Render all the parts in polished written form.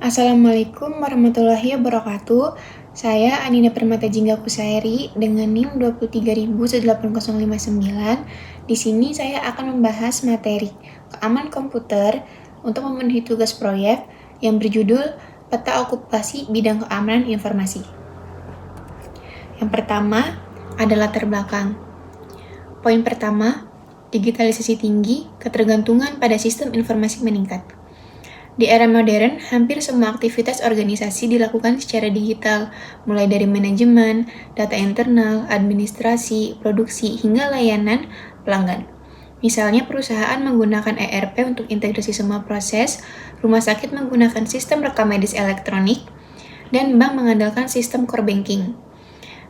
Assalamualaikum warahmatullahi wabarakatuh. Saya Anina Permata Jingga Kusairi dengan NIM 2308059. Di sini saya akan membahas materi keamanan komputer untuk memenuhi tugas proyek yang berjudul Peta Okupasi Bidang Keamanan Informasi. Yang pertama adalah latar belakang. Poin pertama, digitalisasi tinggi, ketergantungan pada sistem informasi meningkat. Di era modern, hampir semua aktivitas organisasi dilakukan secara digital, mulai dari manajemen, data internal, administrasi, produksi, hingga layanan pelanggan. Misalnya perusahaan menggunakan ERP untuk integrasi semua proses, rumah sakit menggunakan sistem rekam medis elektronik, dan bank mengandalkan sistem core banking.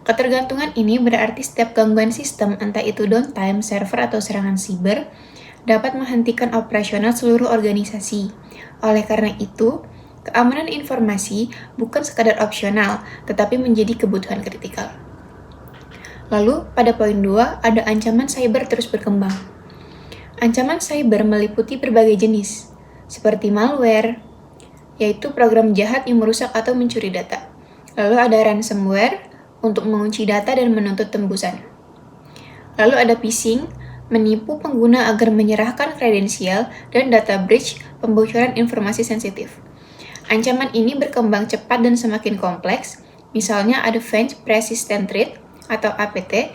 Ketergantungan ini berarti setiap gangguan sistem, entah itu downtime, server, atau serangan siber, dapat menghentikan operasional seluruh organisasi. Oleh karena itu, keamanan informasi bukan sekadar opsional, tetapi menjadi kebutuhan kritikal. Lalu, pada poin 2, ada ancaman cyber terus berkembang. Ancaman cyber meliputi berbagai jenis, seperti malware, yaitu program jahat yang merusak atau mencuri data. Lalu ada ransomware, untuk mengunci data dan menuntut tembusan. Lalu ada phishing, menipu pengguna agar menyerahkan kredensial, dan data breach, pembocoran informasi sensitif. Ancaman ini berkembang cepat dan semakin kompleks, misalnya Advanced Persistent Threat atau APT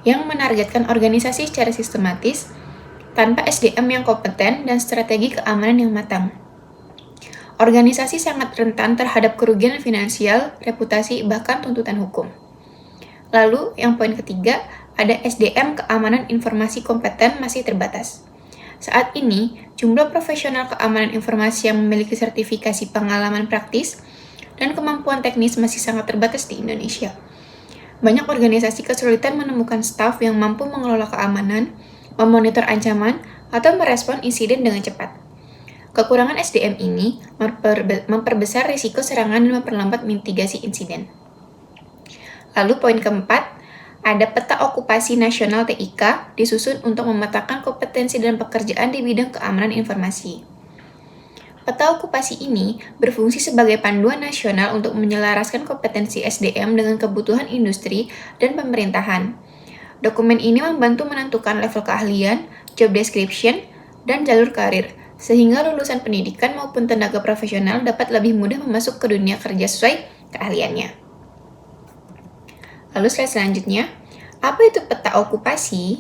yang menargetkan organisasi secara sistematis tanpa SDM yang kompeten dan strategi keamanan yang matang. Organisasi sangat rentan terhadap kerugian finansial, reputasi, bahkan tuntutan hukum. Lalu, yang poin ketiga, ada SDM keamanan informasi kompeten masih terbatas. Saat ini, jumlah profesional keamanan informasi yang memiliki sertifikasi pengalaman praktis dan kemampuan teknis masih sangat terbatas di Indonesia. Banyak organisasi kesulitan menemukan staf yang mampu mengelola keamanan, memonitor ancaman, atau merespon insiden dengan cepat. Kekurangan SDM ini memperbesar risiko serangan dan memperlambat mitigasi insiden. Lalu poin keempat, ada peta okupasi nasional TIK disusun untuk memetakan kompetensi dan pekerjaan di bidang keamanan informasi. Peta okupasi ini berfungsi sebagai panduan nasional untuk menyelaraskan kompetensi SDM dengan kebutuhan industri dan pemerintahan. Dokumen ini membantu menentukan level keahlian, job description, dan jalur karir, sehingga lulusan pendidikan maupun tenaga profesional dapat lebih mudah masuk ke dunia kerja sesuai keahliannya. Lalu slide selanjutnya, apa itu peta okupasi?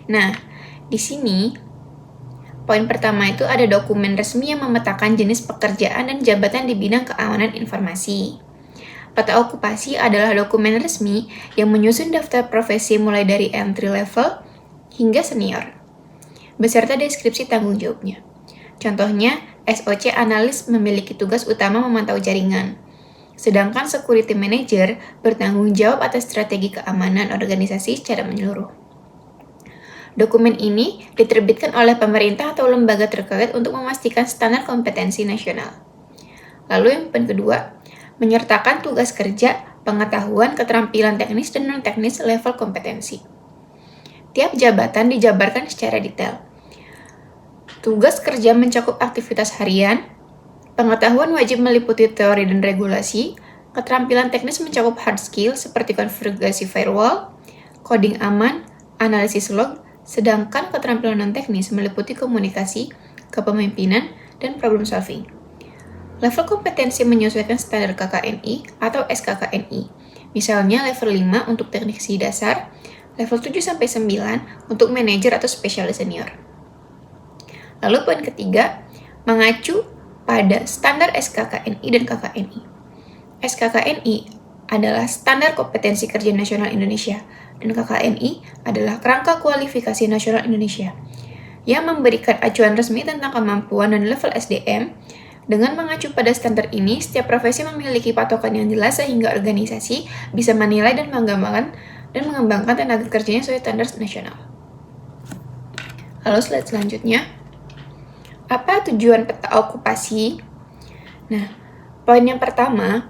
Nah, di sini poin pertama itu ada dokumen resmi yang memetakan jenis pekerjaan dan jabatan di bidang keamanan informasi. Peta okupasi adalah dokumen resmi yang menyusun daftar profesi mulai dari entry level hingga senior, beserta deskripsi tanggung jawabnya. Contohnya, SOC analis memiliki tugas utama memantau jaringan, sedangkan security manager bertanggung jawab atas strategi keamanan organisasi secara menyeluruh. Dokumen ini diterbitkan oleh pemerintah atau lembaga terkait untuk memastikan standar kompetensi nasional. Lalu yang poin kedua, menyertakan tugas kerja, pengetahuan, keterampilan teknis, dan non-teknis level kompetensi. Tiap jabatan dijabarkan secara detail. Tugas kerja mencakup aktivitas harian, pengetahuan wajib meliputi teori dan regulasi, keterampilan teknis mencakup hard skill seperti konfigurasi firewall, coding aman, analisis log, sedangkan keterampilan non-teknis meliputi komunikasi, kepemimpinan, dan problem solving. Level kompetensi menyesuaikan standar KKNI atau SKKNI, misalnya level 5 untuk teknisi dasar, level 7-9 untuk manajer atau spesialis senior. Lalu poin ketiga, mengacu pada standar SKKNI dan KKNI. SKKNI adalah Standar Kompetensi Kerja Nasional Indonesia, dan KKNI adalah Kerangka Kualifikasi Nasional Indonesia, yang memberikan acuan resmi tentang kemampuan dan level SDM. Dengan mengacu pada standar ini, setiap profesi memiliki patokan yang jelas sehingga organisasi bisa menilai dan mengembangkan tenaga kerjanya sesuai standar nasional. Lalu slide selanjutnya, apa tujuan peta okupasi? Nah, poin yang pertama,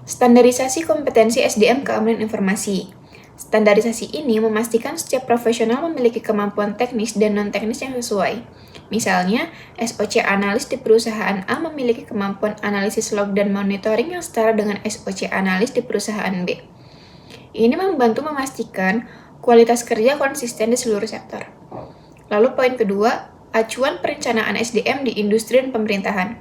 standarisasi kompetensi SDM keamanan informasi. Standarisasi ini memastikan setiap profesional memiliki kemampuan teknis dan non-teknis yang sesuai. Misalnya, SOC analis di perusahaan A memiliki kemampuan analisis log dan monitoring yang setara dengan SOC analis di perusahaan B. Ini membantu memastikan kualitas kerja konsisten di seluruh sektor. Lalu poin kedua, acuan perencanaan SDM di industri dan pemerintahan.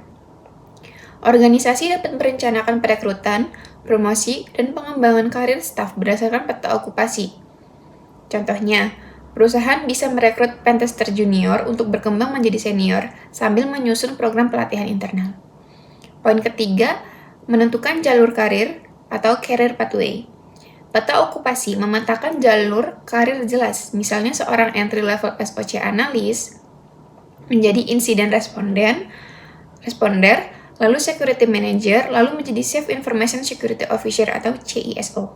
Organisasi dapat merencanakan perekrutan, promosi, dan pengembangan karir staf berdasarkan peta okupasi. Contohnya, perusahaan bisa merekrut pentester junior untuk berkembang menjadi senior sambil menyusun program pelatihan internal. Poin ketiga, menentukan jalur karir atau career pathway. Peta okupasi memetakan jalur karir jelas, misalnya seorang entry level SOC analis menjadi insiden responder, lalu security manager, lalu menjadi Chief Information Security Officer atau CISO.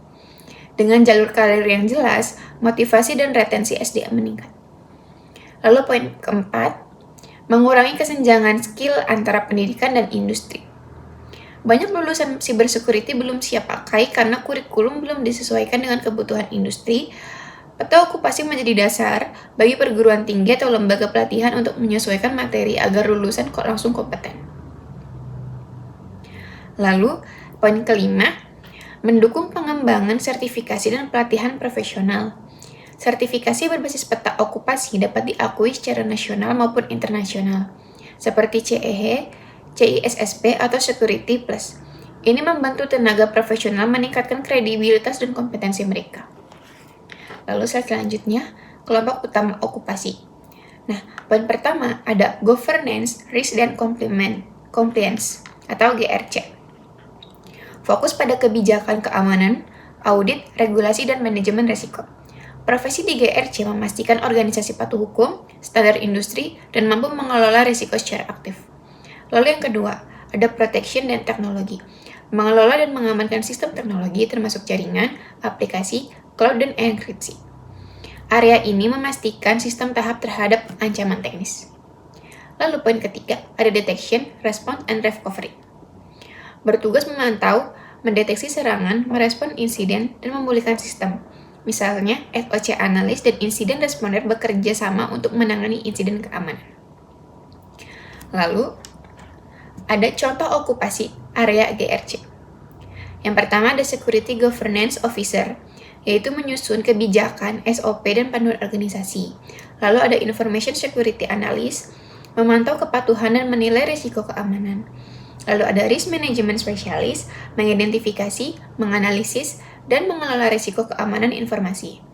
Dengan jalur karir yang jelas, motivasi dan retensi SDM meningkat. Lalu poin keempat, mengurangi kesenjangan skill antara pendidikan dan industri. Banyak lulusan cybersecurity belum siap pakai karena kurikulum belum disesuaikan dengan kebutuhan industri. Peta okupasi menjadi dasar bagi perguruan tinggi atau lembaga pelatihan untuk menyesuaikan materi agar lulusan kok langsung kompeten. Lalu, poin kelima, mendukung pengembangan sertifikasi dan pelatihan profesional. Sertifikasi berbasis peta okupasi dapat diakui secara nasional maupun internasional, seperti CEH, CISSP, atau Security Plus. Ini membantu tenaga profesional meningkatkan kredibilitas dan kompetensi mereka. Lalu slide selanjutnya, kelompok utama okupasi. Nah, poin pertama ada Governance, Risk, dan Compliance atau GRC. Fokus pada kebijakan keamanan, audit, regulasi, dan manajemen risiko. Profesi di GRC memastikan organisasi patuh hukum, standar industri, dan mampu mengelola risiko secara aktif. Lalu yang kedua, ada protection dan teknologi. Mengelola dan mengamankan sistem teknologi termasuk jaringan, aplikasi, cloud, dan enkripsi. Area ini memastikan sistem tahap terhadap ancaman teknis. Lalu poin ketiga, ada detection, response, and recovery. Bertugas memantau, mendeteksi serangan, merespon insiden, dan memulihkan sistem. Misalnya, SOC analis dan insiden responder bekerja sama untuk menangani insiden keamanan. Lalu, ada contoh okupasi area GRC. Yang pertama ada Security Governance Officer, yaitu menyusun kebijakan, SOP, dan panduan organisasi. Lalu ada Information Security Analyst, memantau kepatuhan dan menilai risiko keamanan. Lalu ada Risk Management Specialist, mengidentifikasi, menganalisis, dan mengelola risiko keamanan informasi.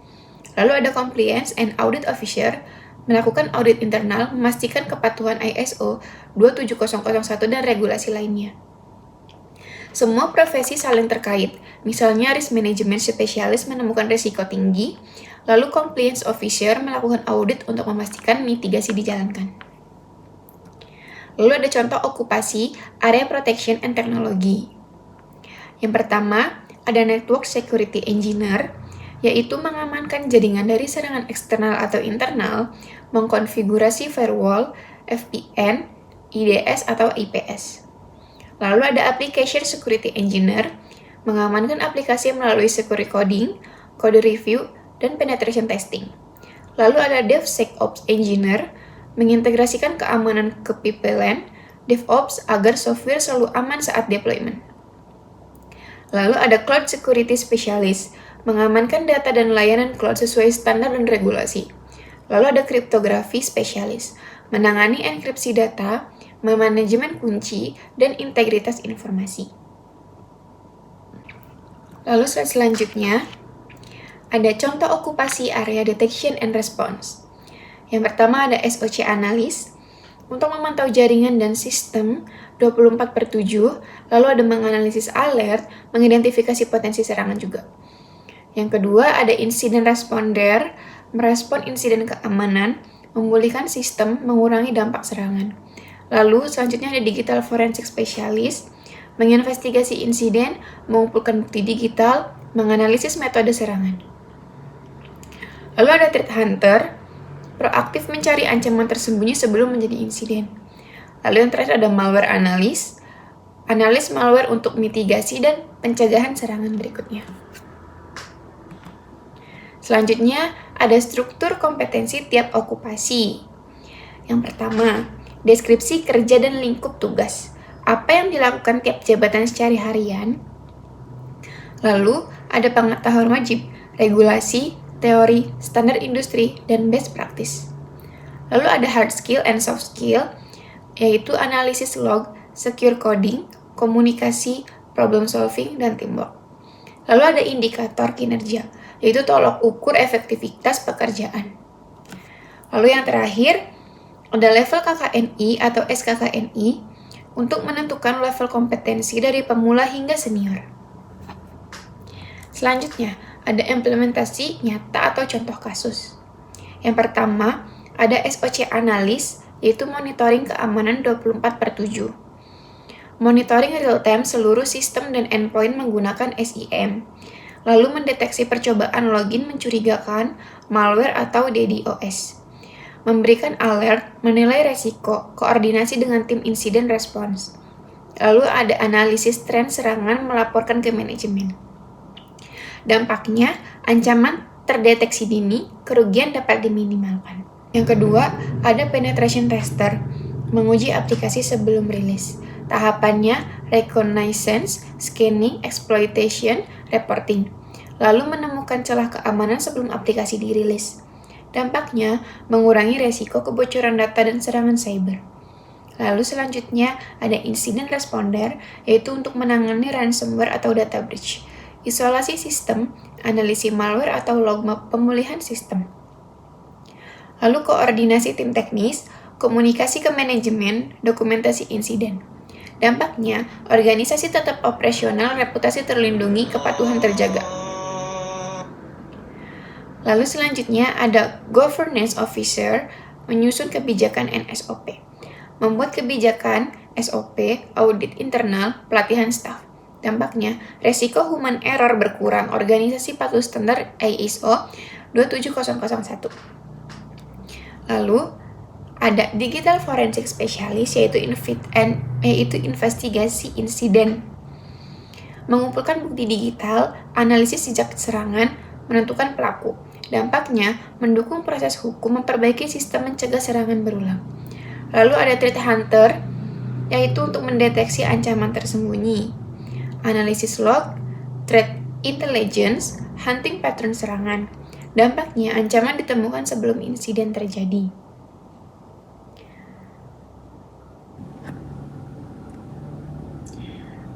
Lalu ada Compliance and Audit Officer, melakukan audit internal, memastikan kepatuhan ISO 27001 dan regulasi lainnya. Semua profesi saling terkait, misalnya Risk Management Specialist menemukan risiko tinggi, lalu Compliance Officer melakukan audit untuk memastikan mitigasi dijalankan. Lalu ada contoh okupasi area protection and technology. Yang pertama, ada Network Security Engineer, yaitu mengamankan jaringan dari serangan eksternal atau internal, mengkonfigurasi firewall, VPN, IDS atau IPS. Lalu ada Application Security Engineer, mengamankan aplikasi melalui security coding, code review, dan penetration testing. Lalu ada DevSecOps Engineer, mengintegrasikan keamanan ke pipeline DevOps agar software selalu aman saat deployment. Lalu ada Cloud Security Specialist, mengamankan data dan layanan cloud sesuai standar dan regulasi. Lalu ada Cryptography Specialist, menangani enkripsi data, memanajemen kunci, dan integritas informasi. Lalu slide selanjutnya, ada contoh okupasi area detection and response. Yang pertama ada SOC Analyst, untuk memantau jaringan dan sistem 24/7, lalu ada menganalisis alert, mengidentifikasi potensi serangan juga. Yang kedua ada Incident Responder, merespon insiden keamanan, memulihkan sistem, mengurangi dampak serangan. Lalu selanjutnya ada Digital Forensic Specialist, menginvestigasi insiden, mengumpulkan bukti digital, menganalisis metode serangan. Lalu ada Threat Hunter, proaktif mencari ancaman tersembunyi sebelum menjadi insiden. Lalu yang terakhir ada Malware Analyst, analis malware untuk mitigasi dan pencegahan serangan berikutnya. Selanjutnya ada struktur kompetensi tiap okupasi. Yang pertama, deskripsi kerja dan lingkup tugas. Apa yang dilakukan tiap jabatan secara harian? Lalu, ada pengetahuan wajib, regulasi, teori, standar industri, dan best practice. Lalu ada hard skill and soft skill, yaitu analisis log, secure coding, komunikasi, problem solving, dan teamwork. Lalu ada indikator kinerja, yaitu tolok ukur efektivitas pekerjaan. Lalu yang terakhir, ada level KKNI atau SKKNI untuk menentukan level kompetensi dari pemula hingga senior. Selanjutnya, ada implementasi nyata atau contoh kasus. Yang pertama, ada SOC analis, yaitu monitoring keamanan 24/7. Monitoring real-time seluruh sistem dan endpoint menggunakan SIEM. Lalu mendeteksi percobaan login mencurigakan, malware atau DDoS. Memberikan alert, menilai resiko, koordinasi dengan tim insiden response. Lalu ada analisis tren serangan, melaporkan ke manajemen. Dampaknya, ancaman terdeteksi dini, kerugian dapat diminimalkan. Yang kedua, ada penetration tester, menguji aplikasi sebelum rilis. Tahapannya, reconnaissance, scanning, exploitation, reporting. Lalu menemukan celah keamanan sebelum aplikasi dirilis. Dampaknya, mengurangi resiko kebocoran data dan serangan cyber. Lalu selanjutnya, ada incident responder, yaitu untuk menangani ransomware atau data breach. Isolasi sistem, analisis malware atau log pemulihan sistem. Lalu koordinasi tim teknis, komunikasi ke manajemen, dokumentasi insiden. Dampaknya, organisasi tetap operasional, reputasi terlindungi, kepatuhan terjaga. Lalu selanjutnya ada Governance Officer, menyusun kebijakan NSOP. Membuat kebijakan, SOP, audit internal, pelatihan staf. Dampaknya, resiko human error berkurang, organisasi patuh standar ISO 27001. Lalu, ada Digital Forensic Specialist, yaitu investigasi insiden. Mengumpulkan bukti digital, analisis jejak serangan, menentukan pelaku. Dampaknya, mendukung proses hukum, memperbaiki sistem mencegah serangan berulang. Lalu ada Threat Hunter, yaitu untuk mendeteksi ancaman tersembunyi. Analisis log, threat intelligence, hunting pattern serangan. Dampaknya, ancaman ditemukan sebelum insiden terjadi.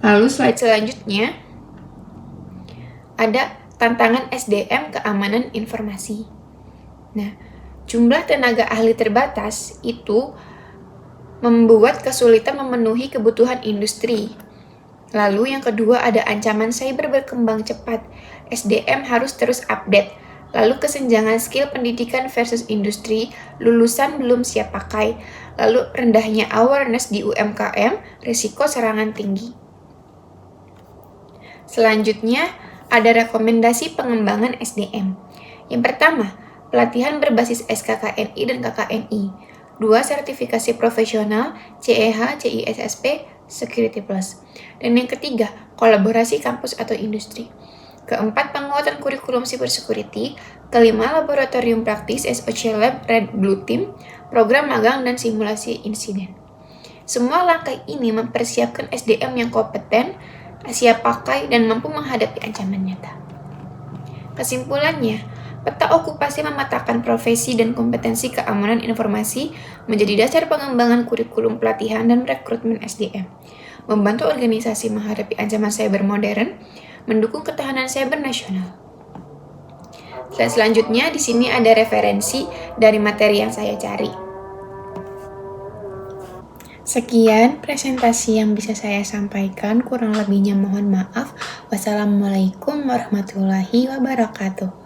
Lalu slide selanjutnya, ada tantangan SDM keamanan informasi. Nah, jumlah tenaga ahli terbatas itu membuat kesulitan memenuhi kebutuhan industri. Lalu yang kedua ada ancaman cyber berkembang cepat. SDM harus terus update. Lalu kesenjangan skill pendidikan versus industri, lulusan belum siap pakai. Lalu rendahnya awareness di UMKM, risiko serangan tinggi. Selanjutnya, ada rekomendasi pengembangan SDM. Yang pertama, pelatihan berbasis SKKNI dan KKNI. 2, sertifikasi profesional, CEH, CISSP, Security Plus. Dan yang ketiga, kolaborasi kampus atau industri. Keempat, penguatan kurikulum cybersecurity. Kelima, laboratorium praktis, SOC Lab, Red Blue Team, program magang dan simulasi insiden. Semua langkah ini mempersiapkan SDM yang kompeten, siap pakai, dan mampu menghadapi ancaman nyata. Kesimpulannya, peta okupasi memetakan profesi dan kompetensi keamanan informasi menjadi dasar pengembangan kurikulum pelatihan dan rekrutmen SDM, membantu organisasi menghadapi ancaman cyber modern, mendukung ketahanan cyber nasional. Dan selanjutnya di sini ada referensi dari materi yang saya cari. Sekian presentasi yang bisa saya sampaikan, kurang lebihnya mohon maaf. Wassalamualaikum warahmatullahi wabarakatuh.